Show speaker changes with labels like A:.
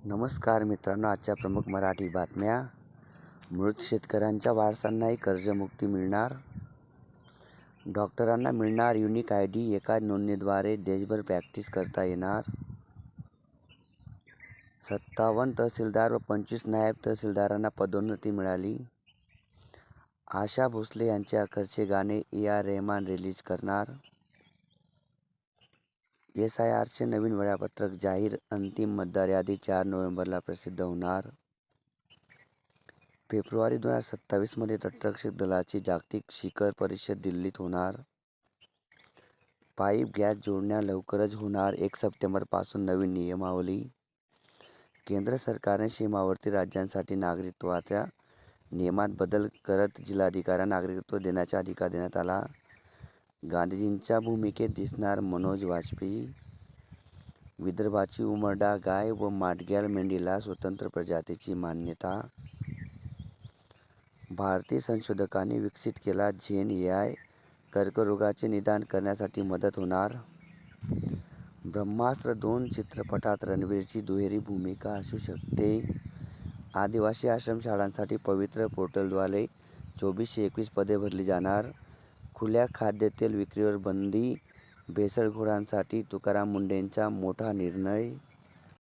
A: नमस्कार मित्रांनो, आजच्या प्रमुख मराठी बातम्या. मृत शेतकऱ्यांच्या वारसांनाही कर्जमुक्ती मिळणार. डॉक्टरांना मिळणार युनिक आयडी. एका नोंदणीद्वारे देशभर प्रॅक्टिस करता येणार. 57 तहसीलदार व 25 नायब तहसीलदारांना पदोन्नती मिळाली. आशा भोसले यांचे अखेरचे गाणे ए.आर. रेहमान रिलीज करणार. SIRचे नवीन वेळापत्रक जाहीर. अंतिम मतदार यादी 4 नोव्हेंबरला प्रसिद्ध होणार. फेब्रुवारी 2027 मध्ये तटरक्षक दलाची जागतिक शिखर परिषद दिल्लीत होणार. पाईप गॅस जोडण्या लवकरच होणार. 1 सप्टेंबरपासून नवीन नियमावली. केंद्र सरकारने सीमावर्ती राज्यांसाठी नागरिकत्वाच्या नियमात बदल करत जिल्हाधिकाऱ्यांना नागरिकत्व देण्याचा अधिकार देण्यात आला. गांधीजींच्या भूमिकेत दिसणार मनोज वाजपेयी. विदर्भाची उमरडा गाय व माडग्याल मेंढीला स्वतंत्र प्रजातीची मान्यता. भारतीय संशोधकांनी विकसित केला झेन AI. कर्करोगाचे निदान करण्यासाठी मदत होणार. ब्रह्मास्त्र 2 चित्रपटात रणवीरची दुहेरी भूमिका असू शकते. आदिवासी आश्रमशाळांसाठी पवित्र पोर्टलद्वारे 2421 पदे भरली जाणार. खुल्या खाद्यतेल विक्रीवर बंदी. भेसळखोरांसाठी तुकाराम मुंढेंचा मोठा निर्णय.